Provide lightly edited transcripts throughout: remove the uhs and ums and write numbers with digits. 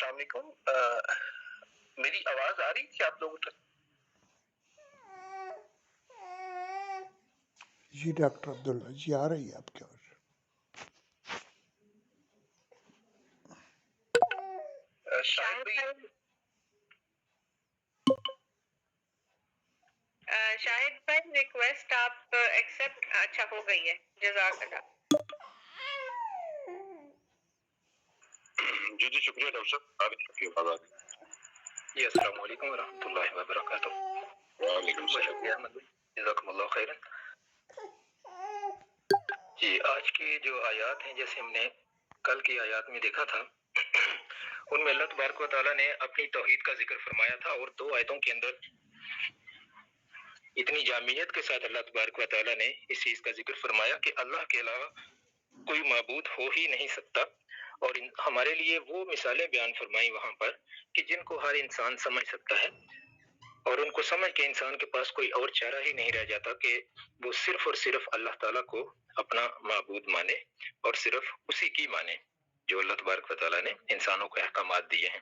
السلام علیکم. میری آواز آ رہی تھی آپ لوگوں تک؟ جی ڈاکٹر عبداللہ جی آ رہی ہے آپ کی آواز. شاہد بھائی ریکویسٹ آپ ایکسپٹ اچھا ہو گئی ہے، جزاک اللہ. جی جی شکریہ ڈاکٹر صاحب. آپ جی السلام علیکم ورحمۃ اللہ وبرکاتہ. وعلیکم السلام. جزاکم اللہ خیرا. جی آج کی جو آیات ہیں جیسے ہم نے کل کی آیات میں دیکھا تھا، ان میں اللہ تبارک و تعالیٰ نے اپنی توحید کا ذکر فرمایا تھا، اور 2 آیتوں کے اندر اتنی جامعیت کے ساتھ اللہ تبارک و تعالیٰ نے اس چیز کا ذکر فرمایا کہ اللہ کے علاوہ کوئی معبود ہو ہی نہیں سکتا، اور ہمارے لیے وہ مثالیں بیان فرمائی وہاں پر کہ جن کو ہر انسان سمجھ سکتا ہے، اور ان کو سمجھ کے انسان کے پاس کوئی اور چارہ ہی نہیں رہ جاتا کہ وہ صرف اور صرف اللہ تعالیٰ کو اپنا معبود مانے اور صرف اسی کی مانے جو اللہ تبارک و تعالیٰ نے انسانوں کو احکامات دیے ہیں.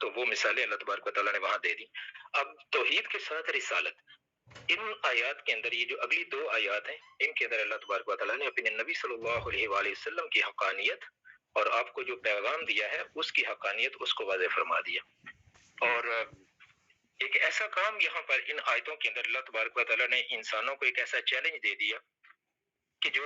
تو وہ مثالیں اللہ تبارک و تعالیٰ نے وہاں دے دی. اب توحید کے ساتھ رسالت، ان آیات کے اندر یہ جو اگلی 2 آیات ہیں ان کے اندر اللہ تبارک و تعالیٰ نے اپنے نبی صلی اللہ علیہ وآلہ وسلم کی حقانیت اور آپ کو جو پیغام دیا ہے اس کی حقانیت اس کو واضح فرما دیا. اور ایک ایسا کام یہاں پر ان آیتوں کے اندر اللہ تبارک و تعالیٰ نے انسانوں کو ایک ایسا چیلنج دے دیا کہ جو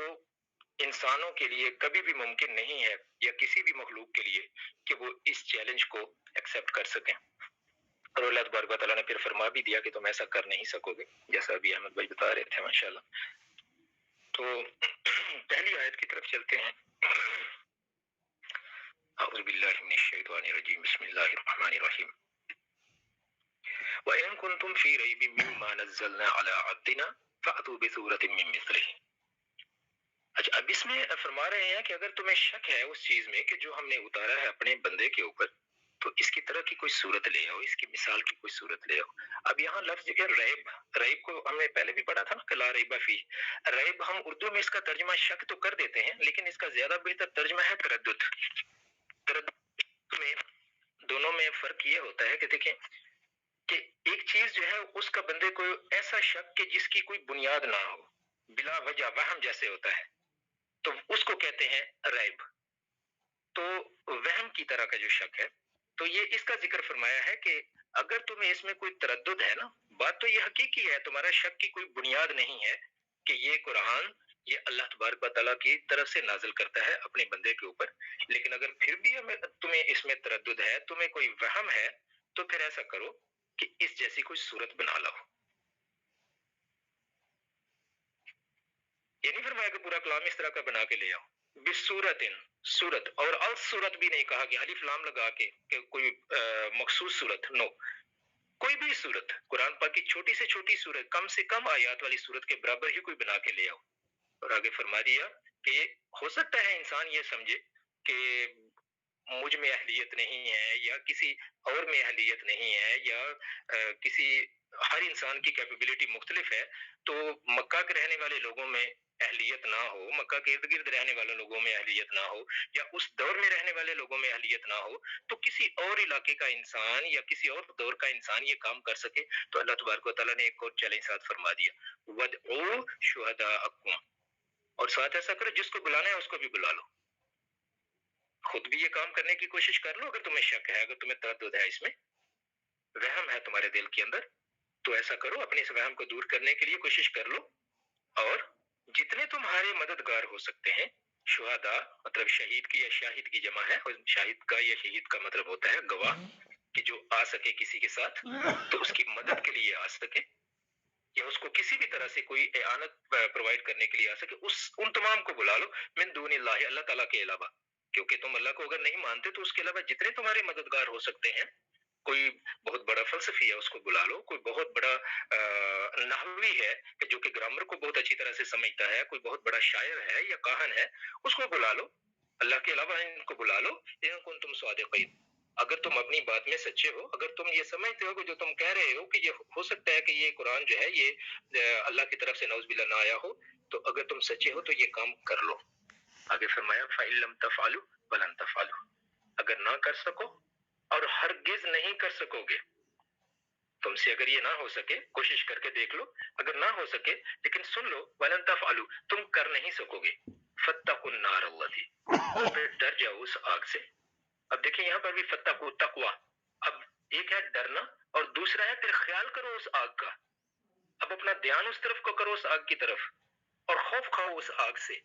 انسانوں کے لیے کبھی بھی ممکن نہیں ہے یا کسی بھی مخلوق کے لیے کہ وہ اس چیلنج کو ایکسیپٹ کر سکیں. اور اللہ تبارک و تعالیٰ نے پھر فرما بھی دیا کہ تم ایسا کر نہیں سکو گے، جیسا ابھی احمد بھائی بتا رہے تھے ماشاءاللہ. تو پہلی آیت کی طرف چلتے ہیں. اعوذ باللہ من الشیطان الرجیم، بسم اللہ الرحمن الرحیم. وَإِن كُنتُمْ فِي رَيْبٍ مِّمَّا نَزَّلْنَا عَلَىٰ عَبْدِنَا فَأْتُوا بِسُورَةٍ مِّن مِّثْلِهِ. اچھا اب اس میں فرما رہے ہیں کہ اگر تمہیں شک ہے اس چیز میں کہ جو ہم نے اتارا ہے اپنے بندے کے اوپر، تو اس کی طرح کی کوئی صورت لے آؤ، اس کی مثال کی کوئی صورت لے آؤ. اب یہاں لفظ جو ہے ریب کو ہم نے پہلے بھی پڑھا تھا نا کہ لا ریب فیہ. ریب ہم اردو میں اس کا ترجمہ شک تو کر دیتے ہیں، لیکن اس کا زیادہ بہتر ترجمہ ہے تردد. تردد میں دونوں میں فرق یہ ہوتا ہے کہ دیکھیں کہ ایک چیز جو ہے اس کا بندے کو ایسا شک کہ جس کی کوئی بنیاد نہ ہو، بلا وجہ وہم جیسے ہوتا ہے، تو اس کو کہتے ہیں ریب. تو وہم کی طرح کا جو شک ہے، تو یہ اس کا ذکر فرمایا ہے کہ اگر تمہیں اس میں کوئی تردد ہے نا، بات تو یہ حقیقی ہے، تمہارا شک کی کوئی بنیاد نہیں ہے کہ یہ قرآن یہ اللہ تبارک و تعالیٰ کی طرف سے نازل کرتا ہے اپنے بندے کے اوپر، لیکن اگر پھر بھی تمہیں اس میں تردد ہے، تمہیں کوئی وہم ہے، تو پھر ایسا کرو کہ اس جیسی کوئی صورت بنا لو. یہ نہیں فرمایا کہ پورا کلام اس طرح کا بنا کے لے آؤ. بصورت، صورت، اور صورت بھی نہیں کہا کہ الف لام لگا کے کہ کوئی مخصوص صورت، نو، کوئی بھی صورت، قرآن پاک کی چھوٹی سے چھوٹی صورت، کم سے کم آیات والی صورت کے برابر ہی کوئی بنا کے لے آؤ. اور آگے فرما دیا کہ ہو سکتا ہے انسان یہ سمجھے کہ مجھ میں اہلیت نہیں ہے یا کسی اور میں اہلیت نہیں ہے یا کسی ہر انسان کی کیپیبلٹی مختلف ہے، تو مکہ کے رہنے والے لوگوں میں اہلیت نہ ہو، مکہ کے ارد گرد رہنے والے لوگوں میں اہلیت نہ ہو، یا اس دور میں رہنے والے لوگوں میں اہلیت نہ ہو، تو کسی اور علاقے کا انسان یا کسی اور دور کا انسان یہ کام کر سکے. تو اللہ تبارک و تعالیٰ نے ایک اور چیلنج ساتھ فرما دیا، وَادْعُوا شُهَدَاءَكُمْ، اور ساتھ ایسا کرو جس کو بلانا ہے اس کو بھی بلا لو. خود بھی یہ کام کرنے کی کوشش کر لو اگر تمہیں شک ہے، اگر تمہیں تردد ہے، اس میں وہم ہے تمہارے دل کے اندر، تو ایسا کرو اپنے اس وہم کو دور کرنے کے لیے کوشش کر لو. اور جتنے تمہارے مددگار ہو سکتے ہیں، شہداء مطلب شہید کی یا شاہد کی جمع ہے، اور شاہد کا یا شہید کا مطلب ہوتا ہے گواہ، کہ جو آ سکے کسی کے ساتھ تو اس کی مدد کے لیے آ سکے یا اس کو کسی بھی طرح سے کوئی اعانت پرووائڈ کرنے کے لیے آ سکے، ان تمام کو بلا لو من دون اللہ، اللہ تعالیٰ کے علاوہ. کیونکہ تم اللہ کو اگر نہیں مانتے تو اس کے علاوہ جتنے تمہارے مددگار ہو سکتے ہیں، کوئی بہت بڑا فلسفی ہے اس کو بلا لو، کوئی بہت بڑا نحوی ہے کہ جو کہ گرامر کو بہت اچھی طرح سے سمجھتا ہے، کوئی بہت بڑا شاعر ہے یا کاہن ہے، اس کو بلا لو. اللہ کے علاوہ ان کو بلا لو. ان کنتم صادقین، اگر تم اپنی بات میں سچے ہو، اگر تم یہ سمجھتے ہو کہ جو تم کہہ رہے ہو کہ یہ ہو سکتا ہے کہ یہ قرآن جو ہے یہ اللہ کی طرف سے نعوذ باللہ نہ آیا ہو، تو اگر تم سچے ہو تو یہ کام کر لو. آگے فرمایا فَإِن لَمْ تَفْعَلُوا وَلَن تَفْعَلُوا، اگر نہ کر سکو اور ہرگز نہیں کر سکوگے. تم سے اگر یہ نہ ہو سکے کوشش کر کے دیکھ لو, اگر نہ ہو سکے لیکن سن لو, وَلَن تَفْعَلُوا, تم کر نہیں سکو گے. فَاتَّقُوا النَّارَ الَّتِي, پھر ڈر جاؤ اس آگ سے. اب دیکھیں یہاں پر بھی فتقوا, تقوا, اب ایک ہے ڈرنا اور دوسرا ہے پھر خیال کرو اس آگ کا. اب اپنا دھیان اس طرف کو کرو, اس آگ کی طرف, اور خوف کھاؤ اس آگ سے.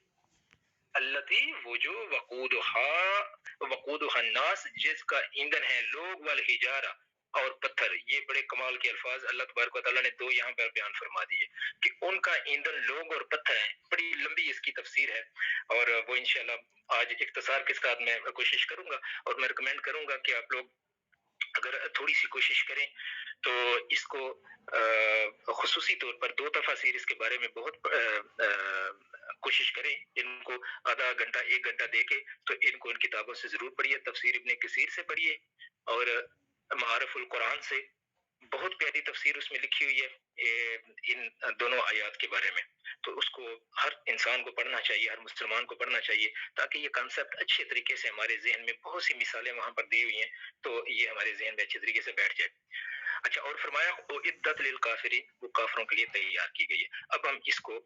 التی, وہ جو وقودها الناس, جس کا ایندھن ہے لوگ, والحجارہ, اور پتھر. یہ بڑے کمال کے الفاظ اللہ تبارک و تعالیٰ نے دو یہاں پر بیان فرما دیے کہ ان کا ایندھن لوگ اور پتھر ہیں. بڑی لمبی اس کی تفسیر ہے اور وہ انشاءاللہ آج اختصار کے ساتھ میں کوشش کروں گا, اور میں ریکمینڈ کروں گا کہ آپ لوگ اگر تھوڑی سی کوشش کریں تو اس کو خصوصی طور پر دو تفاسیر اس کے بارے میں بہت کوشش کریں. ان کو آدھا گھنٹہ ایک گھنٹہ دے کے تو ان کو ان کتابوں سے ضرور پڑھیے. تفسیر ابن کثیر سے پڑھیے اور معارف القرآن سے, بہت پیاری تفسیر اس میں لکھی ہوئی ہے ان دونوں آیات کے بارے میں. تو اس کو ہر انسان کو پڑھنا چاہیے, ہر مسلمان کو پڑھنا چاہیے, تاکہ یہ کانسیپٹ اچھے طریقے سے ہمارے ذہن میں, بہت سی مثالیں وہاں پر دی ہوئی ہیں تو یہ ہمارے ذہن میں اچھے طریقے سے بیٹھ جائے. اچھا, اور فرمایا اعدت للکافرین, وہ کافروں کے لیے تیار کی گئی ہے. اب ہم اس کو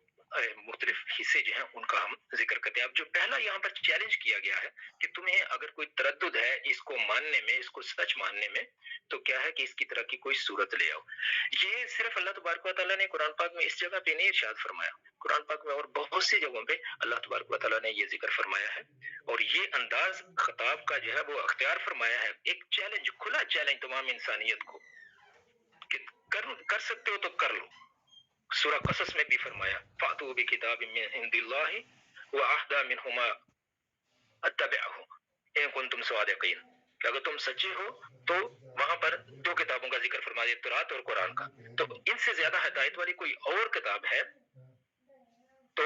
مختلف حصے جو ہیں ان کا ہم ذکر کرتے ہیں. اب جو پہلا یہاں پر چیلنج کیا گیا ہے کہ تمہیں اگر کوئی تردد ہے اس کو ماننے میں, اس کو سچ ماننے میں, تو کیا ہے کہ اس کی طرح کی کوئی صورت لے آؤ. یہ صرف اللہ تبارک و تعالیٰ نے قرآن پاک میں اس جگہ پہ نہیں ارشاد فرمایا, قرآن پاک میں اور بہت سی جگہوں پہ اللہ تبارک و تعالیٰ نے یہ ذکر فرمایا ہے, اور یہ انداز خطاب کا جو ہے وہ اختیار فرمایا ہے. ایک چیلنج, کھلا چیلنج تمام انسانیت کو کہ کر سکتے ہو تو کر لو. سورہ قصص میں بھی فرمایا فَأْتُوا بِكِتَابٍ مِّنْ عِندِ اللَّهِ وَأَهْدَىٰ مِنْهُمَا أَتَّبِعْهُ إِن كُنتُمْ صَادِقِينَ, کہ اگر تم سچے ہو تو وہاں پر دو کتابوں کا ذکر فرما دیا, تورات اور قرآن کا. تو ان سے زیادہ ہدایت والی کوئی اور کتاب ہے تو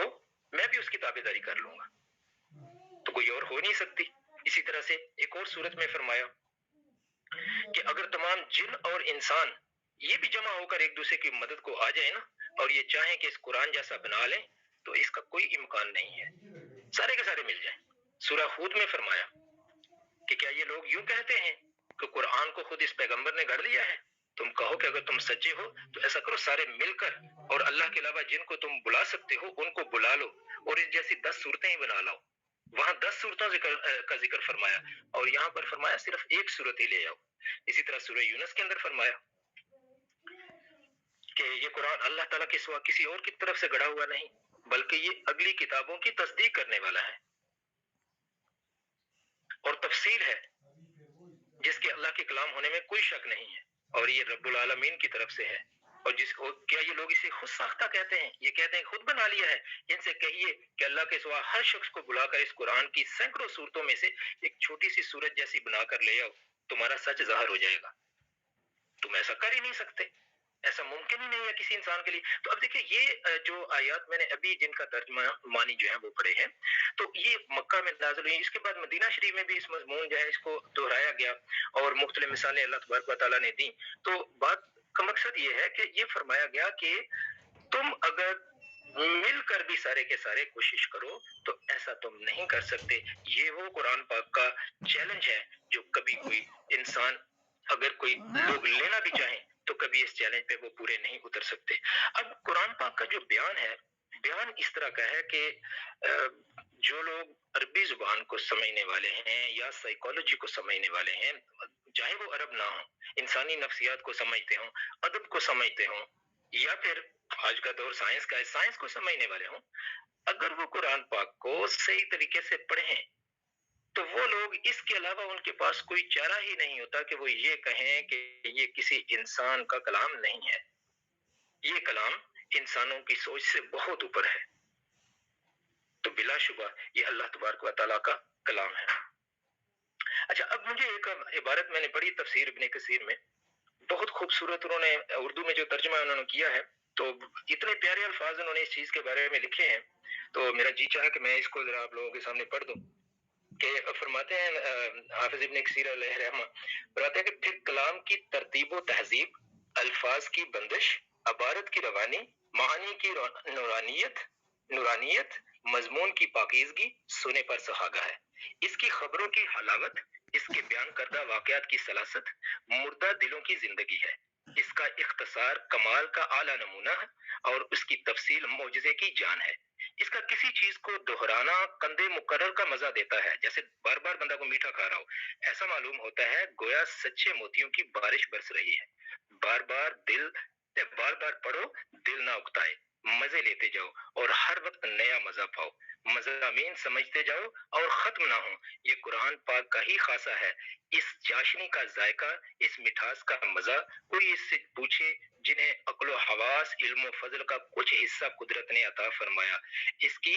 میں بھی اس کی تابعداری کر لوں گا, تو کوئی اور ہو نہیں سکتی. اسی طرح سے ایک اور صورت میں فرمایا کہ اگر تمام جن اور انسان یہ بھی جمع ہو کر ایک دوسرے کی مدد کو آ جائے نا, اور یہ چاہیں کہ اس قرآن جیسا بنا لیں, تو اس کا کوئی امکان نہیں ہے, سارے کے سارے مل جائیں. سورہ ہود میں فرمایا کہ کیا یہ لوگ یوں کہتے ہیں کہ قرآن کو خود اس پیغمبر نے گھڑ لیا ہے. تم کہو کہ اگر تم سچے ہو تو ایسا کرو, سارے مل کر اور اللہ کے علاوہ جن کو تم بلا سکتے ہو ان کو بلا لو, اور اس جیسی 10 صورتیں ہی بنا لاؤ. وہاں 10 صورتوں کا ذکر فرمایا, اور یہاں پر فرمایا صرف ایک صورت ہی لے آؤ. اسی طرح سورہ یونس کے اندر فرمایا کہ یہ قرآن اللہ تعالیٰ کے سوا کسی اور کی طرف سے گڑھا ہوا نہیں, بلکہ یہ اگلی کتابوں کی تصدیق کرنے والا ہے اور تفسیر ہے جس کے اللہ کے کلام ہونے میں کوئی شک نہیں ہے, اور یہ رب العالمین کی طرف سے ہے. اور جس کو کیا یہ لوگ اسے خود ساختہ کہتے ہیں, یہ کہتے ہیں خود بنا لیا ہے. ان سے کہیے کہ اللہ کے سوا ہر شخص کو بلا کر اس قرآن کی سینکڑوں صورتوں میں سے ایک چھوٹی سی صورت جیسی بنا کر لے آؤ, تمہارا سچ ظاہر ہو جائے گا. تم ایسا کر ہی نہیں سکتے, ایسا ممکن ہی نہیں ہے کسی انسان کے لیے. تو اب دیکھیں یہ جو آیات میں نے ابھی جن کا ترجمہ معنی جو ہے وہ پڑھے ہیں, تو یہ مکہ میں نازل ہوئی. اس کے بعد مدینہ شریف میں بھی اس مضمون جو ہے اس کو دہرایا گیا اور مختلف مثالیں اللہ تبارک و تعالیٰ نے دیں. تو بات کا مقصد یہ ہے کہ یہ فرمایا گیا کہ تم اگر مل کر بھی سارے کے سارے کوشش کرو تو ایسا تم نہیں کر سکتے. یہ وہ قرآن پاک کا چیلنج ہے جو کبھی کوئی انسان, اگر کوئی لوگ لینا بھی چاہیں تو کبھی اس چیلنج پہ وہ پورے نہیں اتر سکتے. اب قرآن پاک کا جو بیان ہے, بیان اس طرح کا ہے کہ جو لوگ عربی زبان کو سمجھنے والے ہیں یا سائیکالوجی کو سمجھنے والے ہیں, چاہے وہ عرب نہ ہوں, انسانی نفسیات کو سمجھتے ہوں, ادب کو سمجھتے ہوں, یا پھر آج کا دور سائنس کا ہے, سائنس کو سمجھنے والے ہوں, اگر وہ قرآن پاک کو صحیح طریقے سے پڑھیں تو وہ لوگ اس کے علاوہ ان کے پاس کوئی چارہ ہی نہیں ہوتا کہ وہ یہ کہیں کہ یہ کسی انسان کا کلام نہیں ہے, یہ کلام انسانوں کی سوچ سے بہت اوپر ہے. تو بلا شبہ یہ اللہ تبارک و تعالیٰ کا کلام ہے. اچھا, اب مجھے ایک عبارت میں نے پڑھی تفسیر ابن کثیر میں, بہت خوبصورت انہوں نے اردو میں جو ترجمہ انہوں نے کیا ہے, تو اتنے پیارے الفاظ انہوں نے اس چیز کے بارے میں لکھے ہیں, تو میرا جی چاہا کہ میں اس کو ذرا آپ لوگوں کے سامنے پڑھ دوں. کہ فرماتے ہیں حافظ ابن کثیر علیہ رحمہ, فرماتے ہیں کہ پھر کلام کی ترتیب و تہذیب, الفاظ کی بندش, عبارت کی روانی, معانی کی نورانیت, مضمون کی پاکیزگی سنے پر سہاگا ہے. اس کی خبروں کی حلاوت, اس کے بیان کردہ واقعات کی سلاست مردہ دلوں کی زندگی ہے، اس کا اختصار کمال کا اعلیٰ نمونہ ہے اور اس کی تفصیل معجزے کی جان ہے۔ اس کا کسی چیز کو دہرانا قندِ مقرر کا مزہ دیتا ہے، جیسے بار بار بندہ کو میٹھا کھا رہا ہو، ایسا معلوم ہوتا ہے گویا سچے موتیوں کی بارش برس رہی ہے۔ بار بار پڑھو، دل نہ اکتائے، مزے لیتے جاؤ اور ہر وقت نیا مزہ پاؤ، مضامین سمجھتے جاؤ اور ختم نہ ہو۔ یہ قرآن پاک کا ہی خاصہ ہے، اس چاشنی کا ذائقہ، اس مٹھاس کا مزہ کوئی اس سے پوچھے جنہیں عقل و حواس، علم و فضل کا کچھ حصہ قدرت نے عطا فرمایا۔ اس کی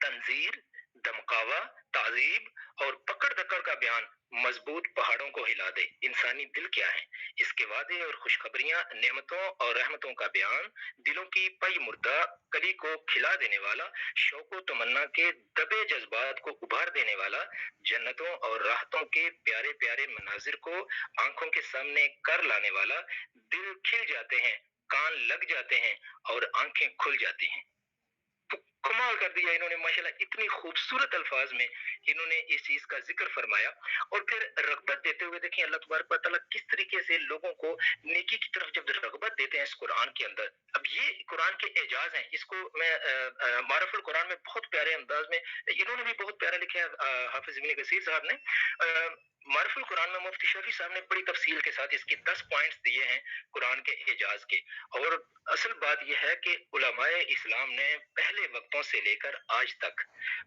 تنظیر، دمکاوا، تعذیب اور پکڑ دکڑ کا بیان مضبوط پہاڑوں کو ہلا دے۔ انسانی دل کیا ہے؟ اس کے وعدے اور خوشخبریاں، نعمتوں اور رحمتوں کا بیان، دلوں کی پئی مردہ کلی کو کھلا دینے والا، شوق و تمنا کے دبے جذبات کو ابھار دینے والا، جنتوں اور راحتوں کے پیارے پیارے مناظر کو آنکھوں کے سامنے کر لانے والا۔ دل کھل جاتے ہیں، کان لگ جاتے ہیں اور آنکھیں کھل جاتی ہیں۔ کمال کر دیا انہوں نے ماشاءاللہ، اتنی خوبصورت الفاظ میں انہوں نے اس چیز کا ذکر فرمایا، اور پھر رغبت دیتے ہوئے دیکھیں اللہ تبارک و تعالیٰ کس طریقے سے لوگوں کو نیکی کی طرف جب رغبت دیتے ہیں اس قرآن کے اندر۔ اب یہ قرآن کے اعجاز ہیں، اس کو میں معرف القرآن میں بہت پیارے انداز میں انہوں نے بھی بہت پیارا لکھا ہے، حافظ ابن کثیر صاحب نے معرف القرآن میں مفتی شفیع صاحب نے بڑی تفصیل کے ساتھ اس کے 10 پوائنٹس دیے ہیں قرآن کے اعجاز کے۔ اور اصل بات یہ ہے کہ علماء اسلام نے پہلے وقتوں سے لے کر آج تک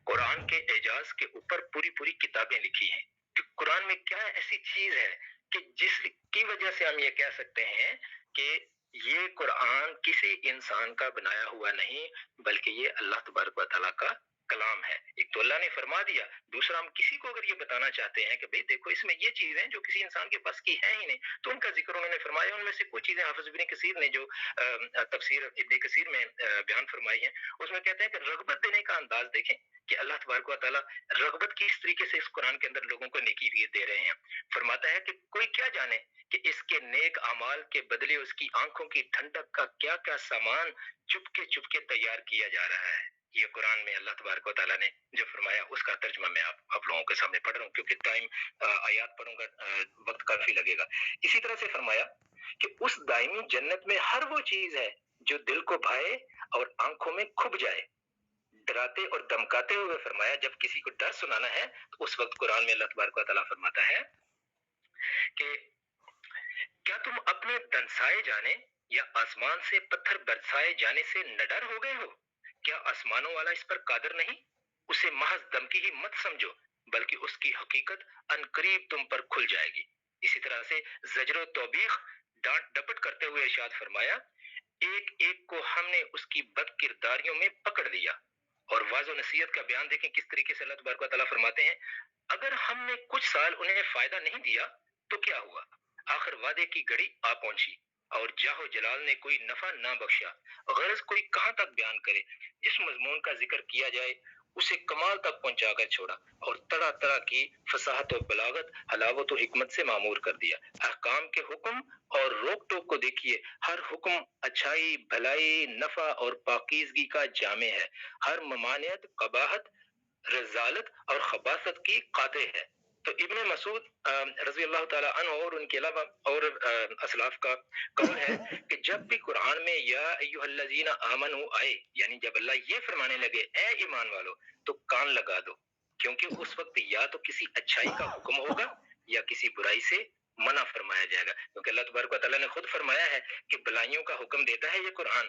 قرآن کے اعجاز کے اوپر پوری کتابیں لکھی ہیں کہ قرآن میں کیا ایسی چیز ہے کہ جس کی وجہ سے ہم یہ کہہ سکتے ہیں کہ یہ قرآن کسی انسان کا بنایا ہوا نہیں بلکہ یہ اللہ تبارک و تعالیٰ کا کلام ہے۔ ایک تو اللہ نے فرما دیا، دوسرا ہم کسی کو اگر یہ بتانا چاہتے ہیں کہ بھئی دیکھو اس میں یہ چیزیں جو کسی انسان کے پاس کی ہیں ہی نہیں، تو ان کا ذکر انہوں نے فرمایا۔ ان میں سے کچھ چیزیں حافظ ابن کثیر نے جو تفسیر ابن کثیر میں بیان فرمائی ہیں، اس میں کہتے ہیں کہ رغبت دینے کا انداز دیکھیں کہ اللہ تبارک و تعالیٰ رغبت کی اس طریقے سے اس قرآن کے اندر لوگوں کو نیکی دے رہے ہیں۔ فرماتا ہے کہ کوئی کیا جانے کہ اس کے نیک اعمال کے بدلے اس کی آنکھوں کی ٹھنڈک کا کیا کیا سامان چپ کے تیار کیا جا رہا ہے۔ یہ قرآن میں اللہ تبارک و تعالیٰ نے جو فرمایا اس کا ترجمہ میں آپ لوگوں کے سامنے پڑھ رہا ہوں، کیونکہ ٹائم آیات پڑھوں گا وقت کافی لگے گا۔ اسی طرح سے فرمایا کہ اس دائمی جنت میں ہر وہ چیز ہے جو دل کو بھائے اور آنکھوں میں کھب جائے۔ ڈراتے اور دمکاتے ہوئے فرمایا جب کسی کو ڈر سنانا ہے تو اس وقت قرآن میں اللہ تبارک و تعالیٰ فرماتا ہے کہ کیا تم اپنے دنسائے جانے یا آسمان سے پتھر برسائے جانے سے نہ ڈر ہو گئے ہو؟ کیا آسمانوں والا اس پر قادر نہیں؟ اسے محض دمکی ہی مت سمجھو بلکہ اس کی حقیقت عنقریب تم پر کھل جائے گی۔ اسی طرح سے زجر و توبیخ، ڈانٹ ڈپٹ کرتے ہوئے ارشاد فرمایا ایک ایک کو ہم نے اس کی بد کرداریوں میں پکڑ لیا۔ اور واضح و نصیحت کا بیان دیکھیں کس طریقے سے اللہ تبارک و تعالیٰ فرماتے ہیں اگر ہم نے کچھ سال انہیں فائدہ نہیں دیا تو کیا ہوا؟ آخر وعدے کی گھڑی آ پہنچی اور جاہ و جلال نے کوئی نفع نہ بخشا۔ غرض کوئی کہاں تک بیان کرے، جس مضمون کا ذکر کیا جائے اسے کمال تک پہنچا کر چھوڑا اور طرح طرح کی فصاحت و بلاغت، حلاوت و حکمت سے معمور کر دیا۔ احکام کے حکم اور روک ٹوک کو دیکھیے، ہر حکم اچھائی، بھلائی، نفع اور پاکیزگی کا جامع ہے، ہر ممانعت قباحت، رذالت اور خباثت کی قاطع ہے۔ تو ابن مسعود رضی اللہ تعالیٰ عنہ اور ان کے علاوہ اور اسلاف کا قول ہے کہ جب بھی قرآن میں یا ایھا الذین آمنوا آئے، یعنی جب اللہ یہ فرمانے لگے اے ایمان والو، تو کان لگا دو، کیونکہ اس وقت یا تو کسی اچھائی کا حکم ہوگا یا کسی برائی سے منع فرمایا جائے گا، کیونکہ اللہ تبارک و تعالیٰ نے خود فرمایا ہے کہ بلائیوں کا حکم دیتا ہے یہ قرآن،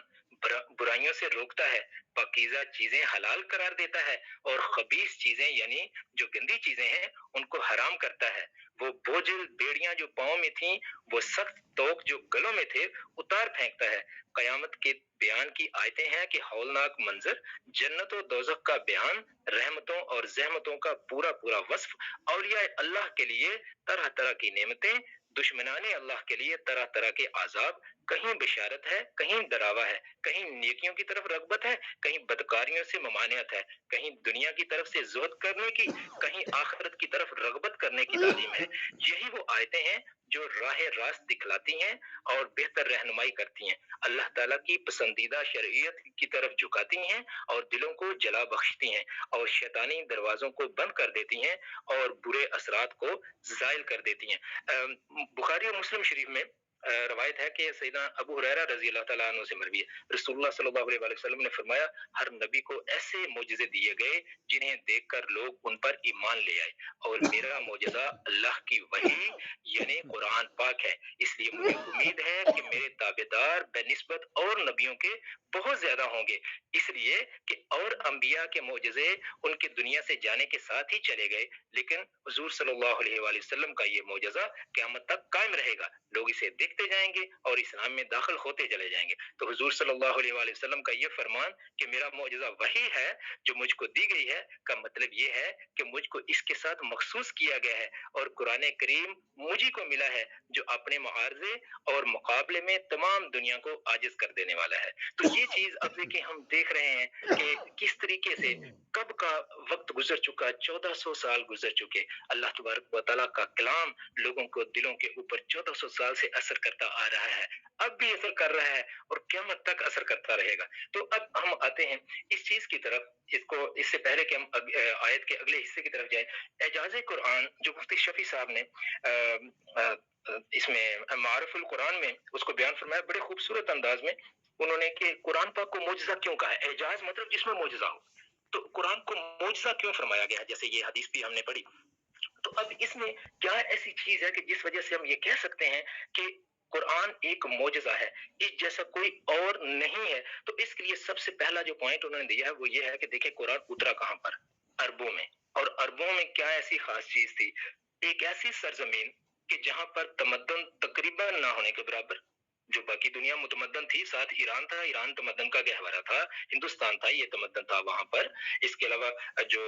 برائیوں سے روکتا ہے، پاکیزہ چیزیں حلال قرار دیتا ہے اور خبیث چیزیں یعنی جو گندی چیزیں ہیں ان کو حرام کرتا ہے۔ وہ بوجھل بیڑیاں جو پاؤں میں تھیں، وہ سخت توق جو گلوں میں تھے اتار پھینکتا ہے۔ قیامت کے بیان کی آیتیں ہیں کہ ہولناک منظر، جنت و دوزخ کا بیان، رحمتوں اور زحمتوں کا پورا وصف، اولیاء اللہ کے لیے طرح طرح کی نعمتیں، دشمنان اللہ کے لیے طرح طرح کے عذاب، کہیں بشارت ہے، کہیں ڈراوا ہے، کہیں نیکیوں کی طرف رغبت ہے، کہیں بدکاریوں سے ممانعت ہے، کہیں دنیا کی طرف سے زہد کرنے کی، کہیں آخرت کی طرف رغبت کرنے کی تعلیم ہے۔ یہی وہ آیتیں ہیں جو راہ راست دکھلاتی ہیں اور بہتر رہنمائی کرتی ہیں، اللہ تعالیٰ کی پسندیدہ شرعیت کی طرف جھکاتی ہیں اور دلوں کو جلا بخشتی ہیں اور شیطانی دروازوں کو بند کر دیتی ہیں اور برے اثرات کو زائل کر دیتی ہیں۔ بخاری اور مسلم شریف میں روایت ہے کہ سیدنا ابو ہریرہ رضی اللہ تعالیٰ عنہ سے مروی ہے، رسول اللہ صلی اللہ علیہ وآلہ وسلم نے فرمایا ہر نبی کو ایسے معجزے دیے گئے جنہیں دیکھ کر لوگ ان پر ایمان لے آئے، اور میرا معجزہ اللہ کی وحی یعنی قرآن پاک ہے، اس لیے مجھے امید ہے کہ میرے تابعدار بہ نسبت اور نبیوں کے بہت زیادہ ہوں گے، اس لیے کہ اور انبیاء کے معجزے ان کے دنیا سے جانے کے ساتھ ہی چلے گئے، لیکن حضور صلی اللہ علیہ وآلہ وسلم کا یہ معجزہ قیامت تک قائم رہے گا، لوگ اسے دیکھتے جائیں گے اور اسلام میں داخل ہوتے چلے جائیں گے۔ تو حضور صلی اللہ علیہ وآلہ وسلم کا یہ فرمان کہ میرا معجزہ وہی ہے جو مجھ کو دی گئی ہے کا مطلب یہ ہے کہ مجھ کو اس کے ساتھ مخصوص کیا گیا ہے اور قرآن کریم مجھے کو ملا ہے جو اپنے معارضے اور مقابلے میں تمام دنیا کو عاجز کر دینے والا ہے۔ تو یہ چیز اب دیکھیں ہم دیکھ رہے ہیں کہ کس طریقے سے کب کا وقت گزر چکا، 1400 سال گزر چکے، اللہ تبارک و تعالیٰ کا کلام لوگوں کو دلوں کے اوپر 1400 سال سے اثر کرتا آ رہا ہے، اب بھی اثر کر رہا ہے اور قیامت تک اثر کرتا رہے گا۔ تو اب ہم آتے ہیں اس چیز کی طرف، اس سے پہلے کہ ہم آیت کے اگلے حصے کی طرف جائیں، اعجاز قرآن جو مفتی شفیع صاحب نے اس میں معارف القرآن میں اس کو بیان فرمایا بڑے خوبصورت انداز میں، انہوں نے کہ قرآن پاک کو معجزہ کیوں کہا ہے، اعجاز مطلب جس میں معجزہ ہو، تو قرآن کو معجزہ کیوں فرمایا گیا ہے، جیسے یہ حدیث بھی ہم نے پڑھی۔ تو اب اس میں کیا ایسی چیز ہے کہ جس وجہ سے ہم یہ کہہ سکتے ہیں کہ قرآن ایک معجزہ ہے، اس جیسا کوئی اور نہیں ہے؟ تو اس کے لیے سب سے پہلا جو پوائنٹ انہوں نے دیا ہے وہ یہ ہے کہ دیکھیں قرآن اترا کہاں پر، عربوں میں، اور عربوں میں کیا ایسی خاص چیز تھی، ایک ایسی سرزمین کہ جہاں پر تمدن تقریباً نہ ہونے کے برابر، جو باقی دنیا متمدن تھی، ساتھ ایران تھا، ایران تمدن کا گہوارہ تھا، ہندوستان تھا، یہ تمدن تھا وہاں پر، اس کے علاوہ جو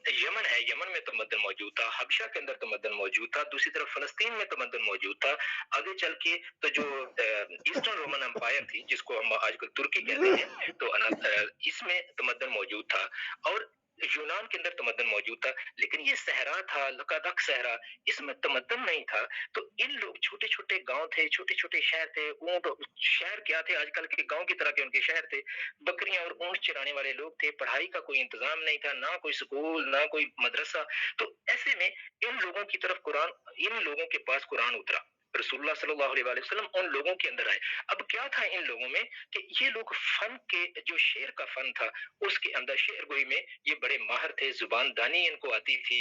یمن ہے، یمن میں تمدن موجود تھا، حبشہ کے اندر تمدن موجود تھا، دوسری طرف فلسطین میں تمدن موجود تھا، آگے چل کے تو جو ایسٹرن رومن امپائر تھی جس کو ہم آج کل ترکی کہتے ہیں، تو اس میں تمدن موجود تھا، اور یونان کے اندر تمدن موجود تھا، لیکن یہ صحرا تھا، لکادک صحرا، اس میں تمدن نہیں تھا۔ تو ان لوگ چھوٹے چھوٹے گاؤں تھے، چھوٹے چھوٹے شہر تھے، اونٹ شہر کیا تھے، آج کل کے گاؤں کی طرح کے ان کے شہر تھے، بکریاں اور اونٹ چرانے والے لوگ تھے، پڑھائی کا کوئی انتظام نہیں تھا، نہ کوئی سکول، نہ کوئی مدرسہ۔ تو ایسے میں ان لوگوں کی طرف قرآن، ان لوگوں کے پاس قرآن اترا، رسول اللہ صلی اللہ علیہ وآلہ وسلم ان لوگوں کے اندر آئے۔ اب کیا تھا ان لوگوں میں کہ یہ لوگ فن کے، جو شعر کا فن تھا اس کے اندر، شعر گوئی میں یہ بڑے ماہر تھے، زبان دانی ان کو آتی تھی،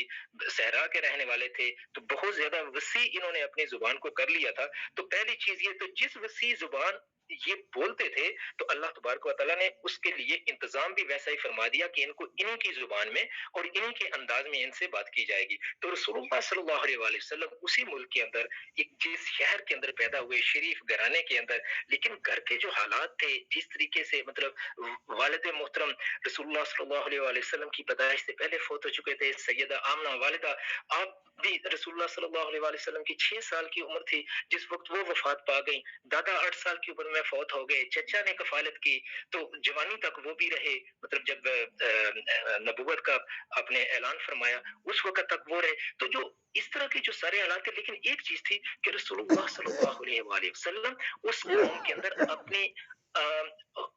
صحرا کے رہنے والے تھے، تو بہت زیادہ وسیع انہوں نے اپنی زبان کو کر لیا تھا۔ تو پہلی چیز یہ، تو جس وسیع زبان یہ بولتے تھے تو اللہ تبارک و تعالیٰ نے اس کے لیے انتظام بھی ویسا ہی فرما دیا کہ ان کو انہی کی زبان میں اور انہی کے انداز میں ان سے بات کی جائے گی۔ تو رسول اللہ صلی اللہ علیہ وآلہ وسلم اسی ملک کے اندر، ایک جس شہر کے اندر پیدا ہوئے، شریف گھرانے کے اندر، لیکن گھر کے جو حالات تھے، جس طریقے سے مطلب والد محترم رسول اللہ صلی اللہ علیہ وآلہ وسلم کی پیدائش سے پہلے فوت ہو چکے تھے، سیدہ آمنہ والدہ، آپ بھی رسول اللہ صلی اللہ علیہ وآلہ وسلم کی 6 سال کی عمر تھی جس وقت وہ وفات پا گئی، دادا 8 سال کی عمر میں فوت ہو گئے، چچا نے کفالت کی، تو جوانی تک وہ بھی رہے، مطلب جب نبوت کا آپ نے اعلان فرمایا اس وقت تک وہ رہے۔ تو جو اس طرح کے جو سارے حالات تھے، لیکن ایک چیز تھی کہ رسول اللہ صلی اللہ علیہ وآلہ وسلم اس قوم کے اندر اپنی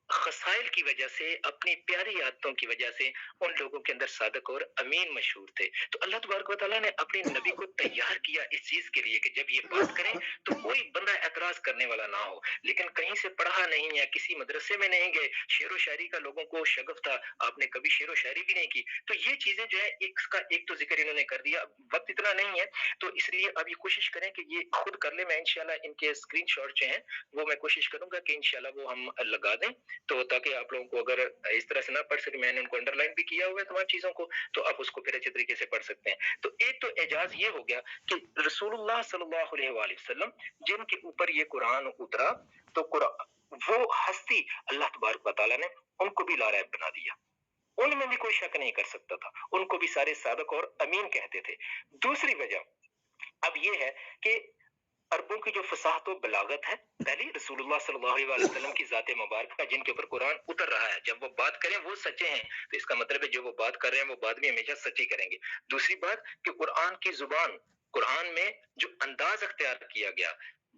خصائل کی وجہ سے، اپنی پیاری عادتوں کی وجہ سے ان لوگوں کے اندر صادق اور امین مشہور تھے۔ تو اللہ تبارک و تعالیٰ نے اپنے نبی کو تیار کیا اس چیز کے لیے کہ جب یہ بات کریں تو کوئی بندہ اعتراض کرنے والا نہ ہو، لیکن کہیں سے پڑھا نہیں یا کسی مدرسے میں نہیں گئے، شعر و شاعری کا لوگوں کو شغف تھا، آپ نے کبھی شعر و شاعری بھی نہیں کی، تو یہ چیزیں جو ہے ایک تو ذکر انہوں نے کر دیا، وقت اتنا نہیں ہے تو اس لیے اب یہ کوشش کریں کہ یہ خود کر لیں، میں انشاءاللہ ان کے اسکرین شاٹ جو ہیں وہ میں کوشش کروں گا کہ انشاءاللہ وہ ہم لگا دیں، تو تاکہ آپ لوگوں کو اگر اس طرح سے نہ پڑھ سکے، میں نے ان کو انڈر لائن بھی کیا ہوا ہے تمام چیزوں کو، تو آپ اس کو پھر اچھے طریقے سے پڑھ سکتے ہیں۔ تو ایک تو اعجاز یہ ہو گیا کہ رسول اللہ صلی اللہ علیہ وآلہ وسلم جن کے اوپر یہ قرآن اترا، تو وہ ہستی اللہ تبارک و تعالیٰ نے ان کو بھی لارائب بنا دیا، ان میں بھی کوئی شک نہیں کر سکتا تھا، ان کو بھی سارے صادق اور امین کہتے تھے۔ دوسری وجہ اب یہ ہے کہ عربوں کی جو فصاحت و بلاغت ہے، پہلی رسول اللہ صلی اللہ علیہ وآلہ وسلم کی ذات مبارکہ جن کے اوپر قرآن اتر رہا ہے، جب وہ بات کریں وہ سچے ہیں، تو اس کا مطلب ہے جو وہ بات کر رہے ہیں وہ بات بھی ہمیشہ سچی کریں گے۔ دوسری بات کہ قرآن کی زبان قرآن میں جو انداز اختیار کیا گیا،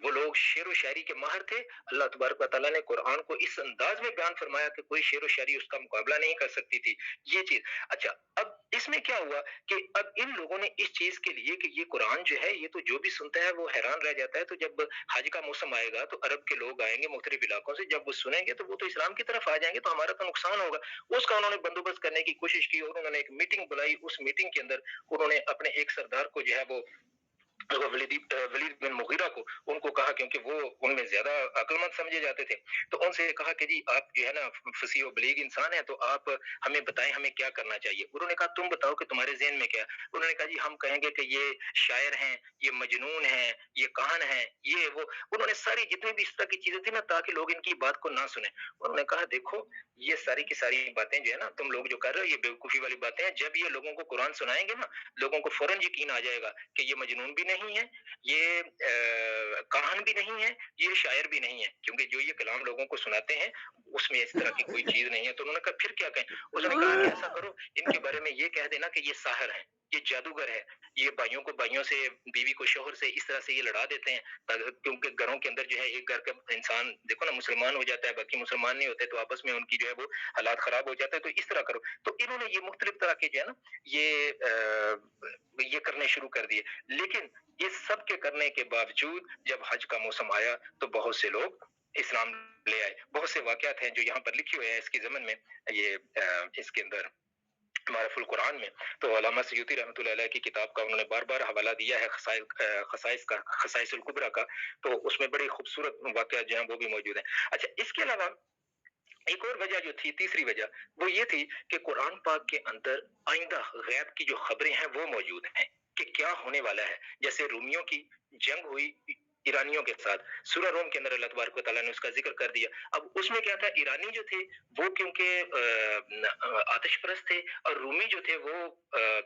وہ لوگ شعر و شاعری کے ماہر تھے. اللہ تبارک و تعالیٰ نے قرآن کو اس انداز میں بیان فرمایا کہ کوئی شعر و شاعری اس کا مقابلہ نہیں کر سکتی تھی. یہ چیز اچھا. اب اس میں کیا ہوا کہ اب ان لوگوں نے اس چیز کے لیے کہ یہ قرآن جو ہے یہ تو جو بھی سنتا ہے وہ حیران رہ جاتا ہے. تو جب حج کا موسم آئے گا تو عرب کے لوگ آئیں گے مختلف علاقوں سے، جب وہ سنیں گے تو وہ تو اسلام کی طرف آ جائیں گے، تو ہمارا تو نقصان ہوگا. اس کا انہوں نے بندوبست کرنے کی کوشش کی اور انہوں نے ایک میٹنگ بلائی. اس میٹنگ کے اندر انہوں نے اپنے ایک سردار کو جو ہے وہ ولید بن مغیرہ کو ان کو کہا، کیونکہ وہ ان میں زیادہ عقل مند سمجھے جاتے تھے، تو ان سے کہا کہ جی آپ جو ہے نا فصیح و بلیغ انسان ہیں، تو آپ ہمیں بتائیں ہمیں کیا کرنا چاہیے. انہوں نے کہا تم بتاؤ کہ تمہارے ذہن میں کیا. انہوں نے کہا جی ہم کہیں گے کہ یہ شاعر ہیں، یہ مجنون ہیں، یہ کہن ہیں، یہ وہ. انہوں نے ساری جتنی بھی اس طرح کی چیزیں تھیں نا تاکہ لوگ ان کی بات کو نہ سنیں. انہوں نے کہا دیکھو یہ ساری کی ساری باتیں جو ہے نا تم لوگ جو کر رہے ہو یہ بیوقوفی والی باتیں ہیں. جب یہ لوگوں کو قرآن سنائیں گے نا لوگوں کو فوراً یقین آ جائے گا کہ یہ مجنون بھی نہیں ہے، یہ کہان بھی نہیں ہے، یہ شاعر بھی نہیں ہے، کیونکہ جو یہ کلام لوگوں کو سناتے ہیں اس میں اس طرح کی کوئی چیز نہیں ہے. تو انہوں نے کہا پھر کیا کہیں. اس نے کہا کہ ایسا کرو ان کے بارے میں یہ کہہ دینا کہ یہ ساحر ہیں، یہ جادوگر ہے، یہ بھائیوں کو بھائیوں سے، بیوی کو شوہر سے اس طرح سے یہ لڑا دیتے ہیں. کیونکہ گھروں کے اندر جو ہے ایک گھر کا انسان دیکھو نا مسلمان ہو جاتا ہے باقی مسلمان نہیں ہوتے تو آپس میں ان کی جو ہے وہ حالات خراب ہو جاتے ہیں. تو اس طرح کرو. تو انہوں نے یہ مختلف طرح کے جو ہے نا یہ کرنے شروع کر دیے. لیکن اس سب کے کرنے کے باوجود جب حج کا موسم آیا تو بہت سے لوگ اسلام لے آئے. بہت سے واقعات ہیں جو یہاں پر لکھے ہوئے ہیں اس کے ضمن میں، یہ اس کے اندر معرف القرآن میں. تو علامہ سیوطی رحمۃ اللہ علیہ کی کتاب کا انہوں نے بار بار حوالہ دیا ہے خصائص الکبریٰ کا، تو اس میں بڑی خوبصورت واقعات جو ہیں وہ بھی موجود ہیں. اچھا اس کے علاوہ ایک اور وجہ جو تھی، تیسری وجہ وہ یہ تھی کہ قرآن پاک کے اندر آئندہ غیب کی جو خبریں ہیں وہ موجود ہیں کہ کیا ہونے والا ہے. جیسے رومیوں کی جنگ ہوئی ایرانیوں کے ساتھ، سورہ روم کے اندر اللہ تبارک و تعالیٰ نے اس کا ذکر کر دیا. اب اس میں کیا تھا، ایرانی جو تھے وہ کیونکہ آتش پرست تھے اور رومی جو تھے وہ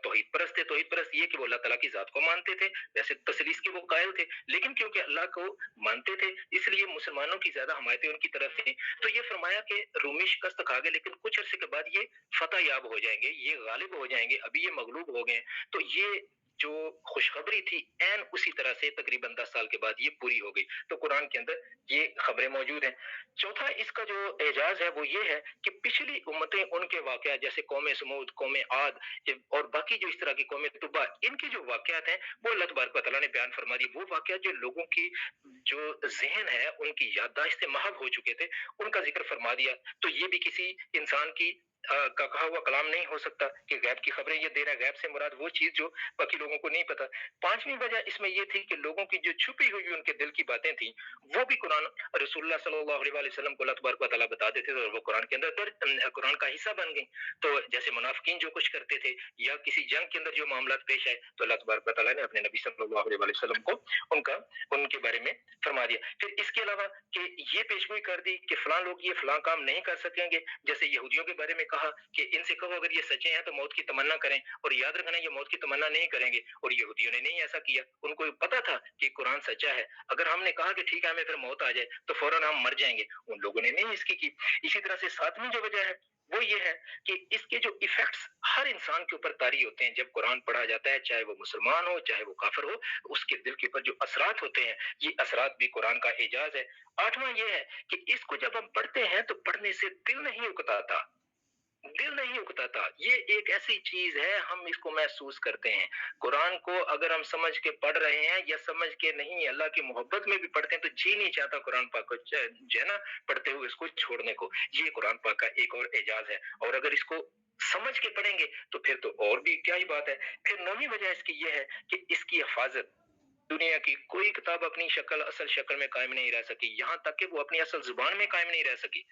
توحید پرست تھے. توحید پرست یہ کہ وہ اللہ تعالیٰ کی ذات کو مانتے تھے، ویسے تسلیس کے وہ قائل تھے، لیکن کیونکہ اللہ کو مانتے تھے اس لیے مسلمانوں کی زیادہ حمایتیں ان کی طرف تھیں. تو یہ فرمایا کہ رومی شکست کھا گئے لیکن کچھ عرصے کے بعد یہ فتح یاب ہو جائیں گے، یہ غالب ہو جائیں گے. ابھی یہ مغلوب ہو گئے. تو یہ جو خوشخبری تھی عین اسی طرح سے تقریباً 10 سال کے بعد یہ پوری ہو گئی. تو قرآن کے اندر یہ خبریں موجود ہیں. چوتھا اس کا جو اعجاز ہے وہ یہ ہے کہ پچھلی امتیں ان کے واقعات جیسے قوم سمود، قوم عاد اور باقی جو اس طرح کی قوم تبع، ان کے جو واقعات ہیں وہ اللہ تبارک و تعالیٰ نے بیان فرما دی. وہ واقعات جو لوگوں کی جو ذہن ہے ان کی یادداشت سے محو ہو چکے تھے ان کا ذکر فرما دیا. تو یہ بھی کسی انسان کی کا کہا ہوا کلام نہیں ہو سکتا کہ غیب کی خبریں یہ دے رہا ہے. غیب سے مراد وہ چیز جو باقی لوگوں کو نہیں پتا. پانچویں وجہ اس میں یہ تھی کہ لوگوں کی جو چھپی ہوئی ان کے دل کی باتیں تھیں وہ بھی قرآن رسول اللہ صلی اللہ علیہ وسلم کو اللہ تبارک و تعالیٰ بتا دیتے تھے اور وہ قرآن کے اندر قرآن کا حصہ بن گئی. تو جیسے منافقین جو کچھ کرتے تھے یا کسی جنگ کے اندر جو معاملات پیش آئے تو اللہ تبارک و تعالیٰ نے اپنے نبی صلی اللہ علیہ وسلم کو ان کے بارے میں فرما دیا. پھر اس کے علاوہ کہ یہ پیشگوئی کر دی کہ فلاں لوگ یہ فلاں کام نہیں کر سکیں گے. جیسے یہودیوں کے بارے میں کہا کہ ان سے کہو اگر یہ سچے ہیں تو موت کی تمنا کریں، اور یاد رکھنا یہ موت کی تمنا نہیں کریں گے. اور یہودیوں نے نہیں ایسا کیا. ان کو پتا تھا کہ قرآن سچا ہے. اگر ہم نے کہا کہ ٹھیک ہے ہمیں پھر موت آ جائے تو فوراً ہم مر جائیں گے، ان لوگوں نے نہیں اس کی. اسی طرح سے ساتویں جو وجہ ہے وہ یہ ہے کہ اس کے جو ایفیکٹس ہر انسان کے اوپر طاری ہوتے ہیں جب قرآن پڑھا جاتا ہے، چاہے وہ مسلمان ہو چاہے وہ کافر ہو، اس کے دل کے اوپر جو اثرات ہوتے ہیں یہ اثرات بھی قرآن کا اعجاز ہے. آٹھواں یہ ہے کہ اس کو جب ہم پڑھتے ہیں تو پڑھنے سے دل نہیں اکتاتا، دل نہیں اکتاتا. یہ ایک ایسی چیز ہے ہم اس کو محسوس کرتے ہیں. قرآن کو اگر ہم سمجھ کے پڑھ رہے ہیں یا سمجھ کے نہیں اللہ کی محبت میں بھی پڑھتے ہیں تو جی نہیں چاہتا قرآن پاک کو جو ہے نا پڑھتے ہوئے اس کو چھوڑنے کو. یہ قرآن پاک کا ایک اور اعجاز ہے. اور اگر اس کو سمجھ کے پڑھیں گے تو پھر تو اور بھی کیا ہی بات ہے. پھر نویں وجہ اس کی یہ ہے کہ اس کی حفاظت دنیا کی کوئی کتاب اپنی اصل شکل میں قائم نہیں رہ سکی، یہاں تک کہ وہ اپنی اصل زبان میں قائم نہیں رہ سکی.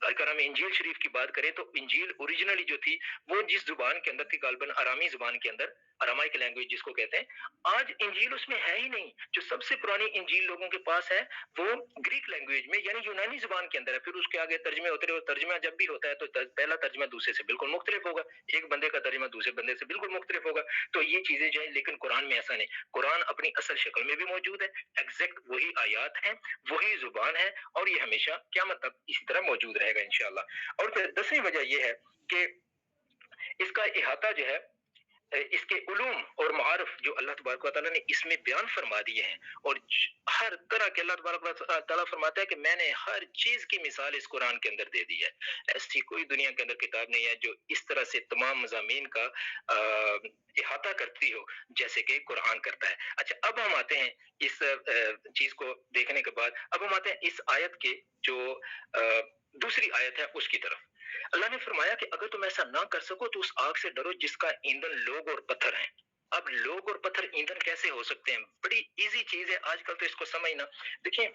اگر ہم انجیل شریف کی بات کریں تو انجیل اوریجنلی جو تھی وہ جس زبان کے اندر تھی غالباً آرامی زبان کے اندر، ارامائک لینگویج جس کو کہتے ہیں، آج انجیل اس میں ہے ہی نہیں. جو سب سے پرانی انجیل لوگوں کے پاس ہے وہ گریک لینگویج میں یعنی یونانی زبان کے اندر ہے. پھر اس کے آگے ترجمے ہوتے رہے، اور ترجمہ جب بھی ہوتا ہے تو پہلا ترجمہ دوسرے سے بالکل مختلف ہوگا، ایک بندے کا ترجمہ دوسرے بندے سے بالکل مختلف ہوگا. تو یہ چیزیں جو ہیں، لیکن قرآن میں ایسا نہیں. قرآن اپنی اصل شکل میں بھی موجود ہے، ایگزیکٹ وہی آیات ہیں، وہی زبان ہے، اور یہ ہمیشہ قیامت تک اسی طرح موجود رہے گا انشاءاللہ. اور پھر 10ویں وجہ یہ ہے کہ اس کا احاطہ جو ہے اس کے علوم اور معارف جو اللہ تبارک و تعالیٰ نے اس میں بیان فرما دیے ہیں، اور ہر طرح کے اللہ تبارک و تعالیٰ فرماتا ہے کہ میں نے ہر چیز کی مثال اس قرآن کے اندر دے دی ہے. ایسی کوئی دنیا کے اندر کتاب نہیں ہے جو اس طرح سے تمام مضامین کا احاطہ کرتی ہو جیسے کہ قرآن کرتا ہے. اچھا، اب ہم آتے ہیں اس چیز کو دیکھنے کے بعد، اب ہم آتے ہیں اس آیت کے جو دوسری آیت ہے اس کی طرف. اللہ نے فرمایا کہ اگر تم ایسا نہ کر سکو تو اس آگ سے ڈرو جس کا ایندھن لوگ اور پتھر ہیں. اب لوگ اور پتھر ایندھن کیسے ہو سکتے ہیں؟ بڑی ایزی چیز ہے، آج کل تو اس کو سمجھنا. دیکھیں،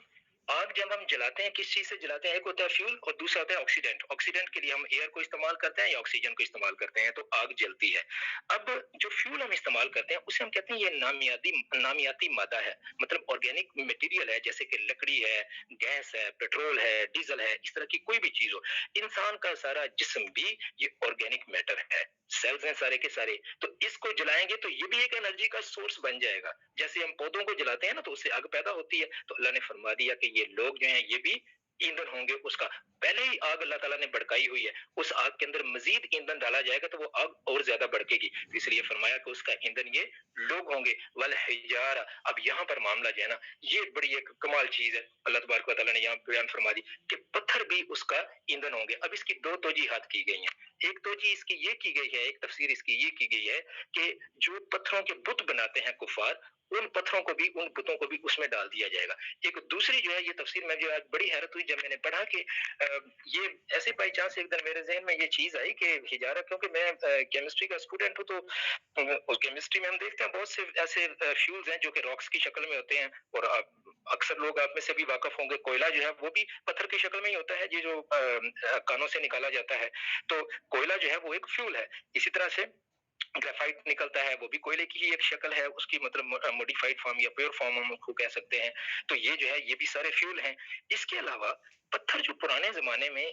آگ جب ہم جلاتے ہیں کس چیز سے جلاتے ہیں؟ ایک ہوتا ہے فیول اور دوسرا ہوتا ہے آکسیڈنٹ. آکسیڈنٹ کے لیے ہم ایئر کو استعمال کرتے ہیں یا آکسیجن کو استعمال کرتے ہیں تو آگ جلتی ہے. اب جو فیول ہم استعمال کرتے ہیں اسے ہم کہتے ہیں یہ نامیاتی مادہ ہے، مطلب آرگینک مٹیریل ہے، جیسے کہ لکڑی ہے، گیس ہے، پیٹرول ہے، ڈیزل ہے، اس طرح کی کوئی بھی چیز ہو. انسان کا سارا جسم بھی یہ آرگینک میٹر ہے، سیلز ہیں سارے کے سارے. تو اس کو جلائیں گے تو یہ بھی ایک انرجی کا سورس بن جائے گا. جیسے ہم پودوں کو جلاتے ہیں نا تو اس سے آگ پیدا ہوتی ہے. تو اللہ نے فرما دیا کہ یہ لوگ جو ہیں یہ بھی ایندھن ہوں گے. اس کا پہلے ہی آگ اللہ تعالیٰ نے بڑکائی ہوئی ہے، اس آگ کے اندر مزید ایندھن ڈالا جائے گا تو وہ آگ اور زیادہ بڑکے گی. اس لیے فرمایا کہ اس کا ایندھن یہ لوگ ہوں گے. والحجارہ، اب یہاں پر معاملہ جو ہے نا یہ بڑی ایک کمال چیز ہے، اللہ تبارک و تعالیٰ نے یہاں بیان فرما دی کہ پتھر بھی اس کا ایندھن ہوں گے. اب اس کی دو توجیحات کی گئی ہیں. ایک توجیہ اس کی یہ کی گئی ہے، ایک تفسیر اس کی یہ کی گئی ہے کہ جو پتھروں کے بت بناتے ہیں کفار، ان پتھروں کو بھی، ان بتوں کو بھی اس میں ڈال دیا جائے گا. ایک دوسری جو ہے یہ تفسیر میں جو آج بڑی حیرت ہوئی جب میں نے پڑھا کہ یہ ایسے بائی چانس ایک دن میرے ذہن میں یہ چیز آئی کہ ہجارہ، کیونکہ میں کیمسٹری کا اسٹوڈنٹ ہوں تو کیمسٹری میں ہم دیکھتے ہیں بہت سے ایسے فیولز ہیں جو کہ راکس کی شکل میں ہوتے ہیں، اور اکثر لوگ آپ میں سے بھی واقف ہوں گے، کوئلہ جو ہے وہ بھی پتھر کی شکل میں ہی ہوتا ہے، یہ جو کانوں سے نکالا جاتا ہے. تو کوئلہ جو ہے وہ ایک فیول ہے. اسی طرح سے گریفائٹ نکلتا ہے، وہ بھی کوئلے کی ہی ایک شکل ہے، اس کی مطلب موڈیفائڈ فارم یا پیور فارم ہم اس کو کہہ سکتے ہیں. تو یہ جو ہے یہ بھی سارے فیول ہیں. اس کے علاوہ پتھر جو پرانے زمانے میں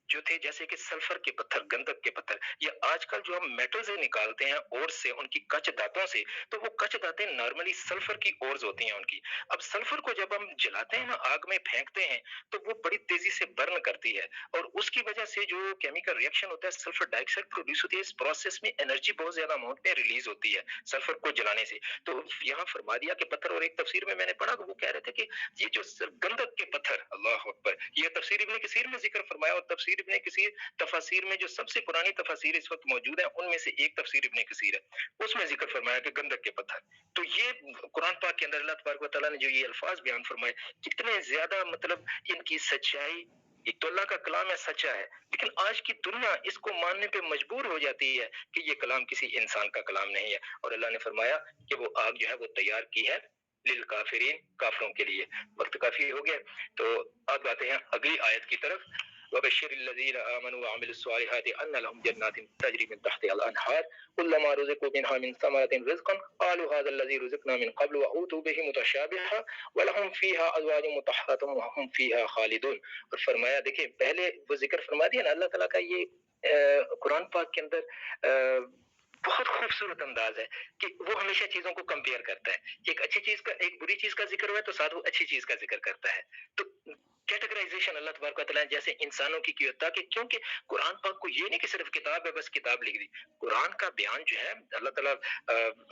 جو تھے، جیسے کہ سلفر کے پتھر، گندک کے پتھر، یا آج کل جو ہم میٹل سے نکالتے ہیں اور سے ان کی کچ دھاتوں سے، تو وہ کچ دھاتیں نارملی سلفر کی اورز ہوتی ہیں ان کی. اب سلفر کو جب ہم جلاتے ہیں نا، آگ میں پھینکتے ہیں تو وہ بڑی تیزی سے برن کرتی ہے، اور اس کی وجہ سے جو کیمیکل ریئیکشن ہوتا ہے سلفر ڈائی آکسائڈ پروڈیوس ہوتی ہے. اس پروسیس میں انرجی بہت زیادہ اماؤنٹ میں ریلیز ہوتی ہے سلفر کو جلانے سے. تو یہاں فرما دیا کہ پتھر، اور ایک تفسیر میں نے پڑھا کہ وہ کہہ رہے تھے کہ یہ جو گندک کے پتھر، اللہ اکبر، یہ تفسیر ابن کثیر میں ذکر فرمایا، اور تفسیر ابن کثیر تفاسیر میں جو سب سے پرانی تفاسیر اس وقت موجود ہیں ان میں سے ایک تفسیر ابن کثیر ہے، اس میں ذکر فرمایا کہ گندک کے پتھر. تو یہ قرآن پاک کے اندر اللہ تبارک و تعالیٰ نے جو یہ الفاظ بیان فرمائے، کتنے زیادہ مطلب ان کی سچائی. ایک تو اللہ کا کلام ہے، سچا ہے، لیکن آج کی دنیا اس کو ماننے پہ مجبور ہو جاتی ہے کہ یہ کلام کسی انسان کا کلام نہیں ہے. اور اللہ نے فرمایا کہ وہ آگ جو ہے وہ تیار کی ہے للکافرین، کافروں کے لیے. وقت کافی ہو گیا تو اب آتے ہیں اگلی آیت کی طرف. وبشر الذين امنوا وعملوا الصالحات ان لهم جنات تجري من تحتها الانهار كلما رزقوا منها من ثمرة رزقا قالوا هذا الذي رزقنا من قبل واوتوا به متشابها ولهم فيها ازواج مطهرة وهم فيها خالدون. اور فرمایا، دیکھیں پہلے وہ ذکر فرما دیا نا اللہ تعالیٰ کا، یہ قرآن پاک کے اندر بہت خوبصورت انداز ہے کہ وہ ہمیشہ چیزوں کو کمپیئر کرتا ہے. ایک اچھی چیز کا، ایک بری چیز کا ذکر ہوا ہے تو ساتھ وہ اچھی چیز کا ذکر کرتا ہے. تو کیٹیگرائزیشن اللہ تبارک و تعالیٰ نے جیسے انسانوں کی ہوتا کہ کیونکہ قرآن پاک کو یہ نہیں کہ صرف کتاب ہے بس کتاب لکھ دی. قرآن کا بیان جو ہے اللہ تعالیٰ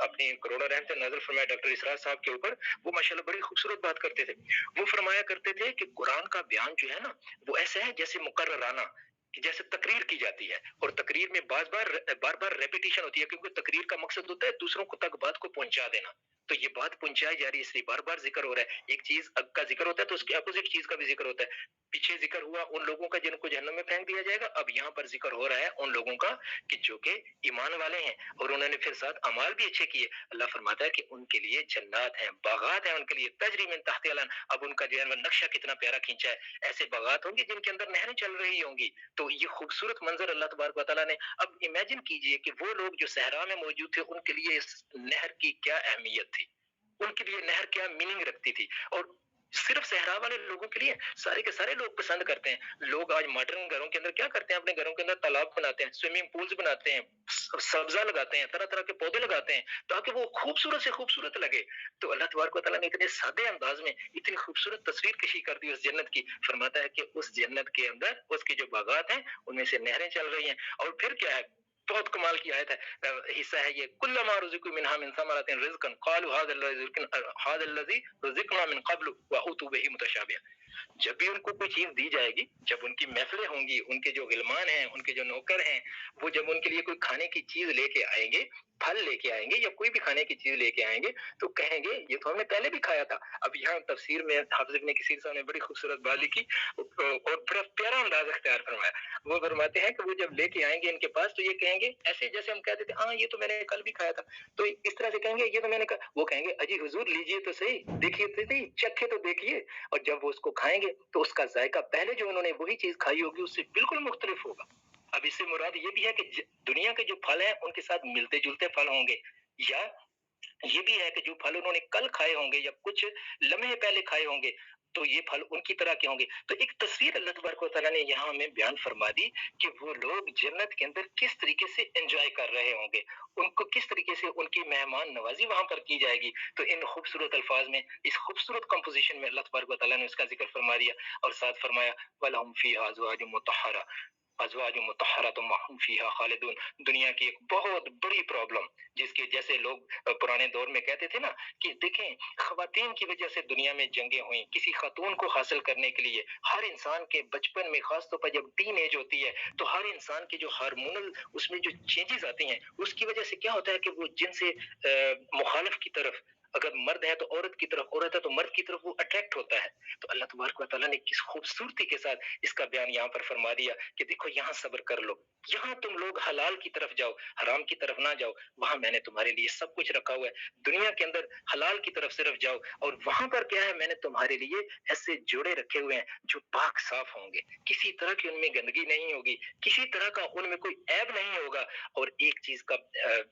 اپنی کروڑوں رحمت نظر فرمایا ڈاکٹر اسرار صاحب کے اوپر، وہ ماشاءاللہ بڑی خوبصورت بات کرتے تھے. وہ فرمایا کرتے تھے کہ قرآن کا بیان جو ہے نا وہ ایسا ہے جیسے مقررانہ، کہ جیسے تقریر کی جاتی ہے، اور تقریر میں بار بار ریپیٹیشن ہوتی ہے، کیونکہ تقریر کا مقصد ہوتا ہے دوسروں کو تک بات کو پہنچا دینا. تو یہ بات پہنچائی جا رہی ہے، اس لیے بار بار ذکر ہو رہا ہے. ایک چیز کا ذکر ہوتا ہے تو اس کے اپوزٹ چیز کا بھی ذکر ہوتا ہے. پیچھے ذکر ہوا ان لوگوں کا جن کو جہنم میں پھینک دیا جائے گا، اب یہاں پر ذکر ہو رہا ہے ان لوگوں کا کہ جو کہ ایمان والے ہیں اور انہوں نے پھر ساتھ اعمال بھی اچھے کیے. اللہ فرماتا ہے کہ ان کے لیے جنات ہیں، باغات ہیں ان کے لیے، تجری من تحت الانہار. اب ان کا جو ہے وہ نقشہ کتنا پیارا کھینچا ہے. ایسے باغات ہوں گے جن کے اندر نہریں چل رہی ہوں گی. تو یہ خوبصورت منظر اللہ تبارک و تعالیٰ نے. اب امیجن کیجئے کہ وہ لوگ جو صحرا میں موجود تھے ان کے لیے اس نہر کی کیا اہمیت تھی، ان کے لیے نہر کیا میننگ رکھتی تھی. اور صرف صحرا والے لوگوں کے لیے سارے کے سارے لوگ پسند کرتے ہیں. لوگ آج ماڈرن گھروں کے اندر کیا کرتے ہیں، اپنے گھروں کے اندر تالاب بناتے ہیں، سوئمنگ پولز بناتے ہیں، سبزہ لگاتے ہیں، طرح طرح کے پودے لگاتے ہیں تاکہ وہ خوبصورت سے خوبصورت لگے. تو اللہ تبارک و تعالیٰ نے اتنے سادے انداز میں اتنی خوبصورت تصویر کشی کر دی اس جنت کی. فرماتا ہے کہ اس جنت کے اندر اس کے جو باغات ہیں ان میں سے نہریں چل رہی ہیں. اور پھر کیا ہے، بہت کمال کی آیت ہے، حصہ ہے یہ، کلما رزقوا منها من ثمرۃ رزقا قالوا هذا الذي رزقنا من قبل واتوا به متشابها۔ جب بھی ان کو کوئی چیز دی جائے گی، جب ان کی محفلیں ہوں گی، ان کے جو غلمان ہیں، ان کے جو نوکر ہیں، وہ جب ان کے لیے کوئی کھانے کی چیز لے کے آئیں گے، پھل لے کے آئیں گے یا کوئی بھی کھانے کی چیز لے کے آئیں گے، تو کہیں گے یہ تو ہم نے پہلے بھی کھایا تھا۔ اب یہاں تفسیر میں حافظ ابن کثیر صاحب نے بڑی خوبصورت بات لکھی اور بڑا پیارا انداز اختیار فرمایا۔ وہ فرماتے ہیں کہ وہ جب لے کے آئیں گے ان کے پاس تو یہ کہیں گے ایسے جیسے ہم کہتے تھے ہاں یہ تو میں نے کل بھی کھایا تھا، تو اس طرح سے کہیں گے یہ تو میں نے کہا، وہ کہیں گے اجی حضور لیجئے تو صحیح، دیکھیے تو صحیح، چکھے تو دیکھیے، اور جب وہ اس کو کھائیں گے تو اس کا ذائقہ پہلے جو انہوں نے وہی چیز کھائی ہوگی اس سے بالکل مختلف ہوگا۔ اب اس سے مراد یہ بھی ہے کہ دنیا کے جو پھل ہیں ان کے ساتھ ملتے جلتے پھل ہوں گے، یا یہ بھی ہے کہ جو پھل انہوں نے کل کھائے ہوں گے یا کچھ لمحے پہلے کھائے ہوں گے تو یہ پھل ان کی طرح کے ہوں گے۔ تو ایک تصویر اللہ تبارک و تعالیٰ نے یہاں ہمیں بیان فرما دی کہ وہ لوگ جنت کے اندر کس طریقے سے انجوائے کر رہے ہوں گے، ان کو کس طریقے سے ان کی مہمان نوازی وہاں پر کی جائے گی۔ تو ان خوبصورت الفاظ میں، اس خوبصورت کمپوزیشن میں اللہ تبارک و تعالیٰ نے اس کا ذکر فرما دیا اور ساتھ فرمایا وَلَهُمْ فِيهَا أَزْوَاجٌ مُطَهَّرَةٌ ازواج مطہرۃ وهم فیہا خالدون۔ دنیا کی ایک بہت بڑی پرابلم جس کے جیسے لوگ پرانے دور میں کہتے تھے نا کہ دیکھیں خواتین کی وجہ سے دنیا میں جنگیں ہوئیں، کسی خاتون کو حاصل کرنے کے لیے ہر انسان کے بچپن میں، خاص طور پر جب ٹین ایج ہوتی ہے تو ہر انسان کے جو ہارمونل اس میں جو چینجز آتی ہیں اس کی وجہ سے کیا ہوتا ہے کہ وہ جن سے مخالف کی طرف، اگر مرد ہے تو عورت کی طرف، عورت ہے تو مرد کی طرف وہ اٹریکٹ ہوتا ہے۔ تو اللہ تبارک و تعالیٰ نے کس خوبصورتی کے ساتھ اس کا بیان یہاں پر فرما دیا کہ دیکھو یہاں صبر کر لو، یہاں تم لوگ حلال کی طرف جاؤ، حرام کی طرف نہ جاؤ، وہاں میں نے تمہارے لیے سب کچھ رکھا ہوا ہے۔ دنیا کے اندر حلال کی طرف صرف جاؤ اور وہاں پر کیا ہے، میں نے تمہارے لیے ایسے جوڑے رکھے ہوئے ہیں جو پاک صاف ہوں گے، کسی طرح کی ان میں گندگی نہیں ہوگی، کسی طرح کا ان میں کوئی عیب نہیں ہوگا۔ اور ایک چیز کا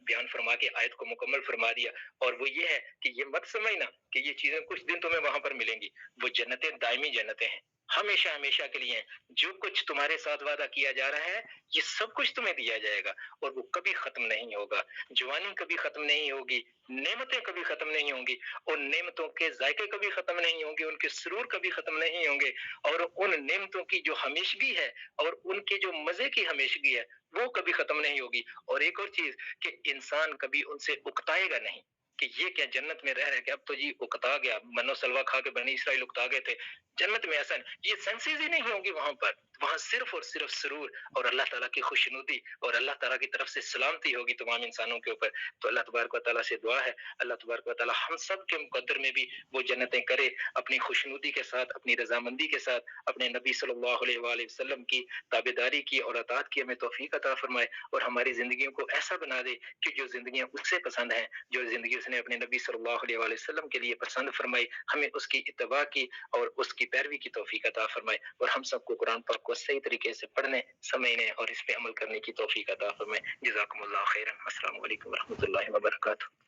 بیان فرما کے آیت کو مکمل فرما دیا، اور وہ یہ ہے کہ یہ مت سمجھنا کہ یہ چیزیں کچھ دن تمہیں وہاں پر ملیں گی، وہ جنتیں دائمی جنتیں ہیں، ہمیشہ ہمیشہ کے لیے ہیں۔ جو کچھ تمہارے ساتھ وعدہ کیا جا رہا ہے یہ سب کچھ تمہیں دیا جائے گا اور وہ کبھی ختم نہیں ہوگا۔ جوانی کبھی ختم نہیں ہوگی، نعمتیں کبھی ختم نہیں ہوں گی، ان نعمتوں کے ذائقے کبھی ختم نہیں ہوں گے، ان کے سرور کبھی ختم نہیں ہوں گے، اور ان نعمتوں کی جو ہمیشگی ہے اور ان کے جو مزے کی ہمیشگی ہے وہ کبھی ختم نہیں ہوگی۔ اور ایک اور چیز کہ انسان کبھی ان سے اکتائے گا نہیں کہ یہ کیا جنت میں رہ رہے کہ اب تو جی اکتا گیا، منو سلوا کھا کے بنی اسرائیل اکتا گئے تھے۔ جنت میں ایسا نہیں، یہ سینسز ہی نہیں ہوں گی وہاں پر، وہاں صرف اور صرف سرور اور اللہ تعالیٰ کی خوشنودی اور اللہ تعالیٰ کی طرف سے سلامتی ہوگی تمام انسانوں کے اوپر۔ تو اللہ تبارک و تعالیٰ سے دعا ہے اللہ تبارک و تعالیٰ ہم سب کے مقدر میں بھی وہ جنتیں کرے، اپنی خوشنودی کے ساتھ، اپنی رضامندی کے ساتھ، اپنے نبی صلی اللہ علیہ وآلہ وسلم کی تابعداری کی اور اطاعت کی ہمیں توفیق عطا فرمائے، اور ہماری زندگیوں کو ایسا بنا دے کہ جو زندگیاں اس سے پسند ہیں، جو زندگی اس نے اپنے نبی صلی اللہ علیہ وآلہ وسلم کے لیے پسند فرمائی، ہمیں اس کی اتباع کی اور اس کی پیروی کی توفیق عطا فرمائے، اور ہم سب کو قرآن پاک کو صحیح طریقے سے پڑھنے، سمجھنے اور اس پہ عمل کرنے کی توفیق عطا فرمائے۔ جزاکم اللہ خیرا۔ السلام علیکم ورحمۃ اللہ وبرکاتہ۔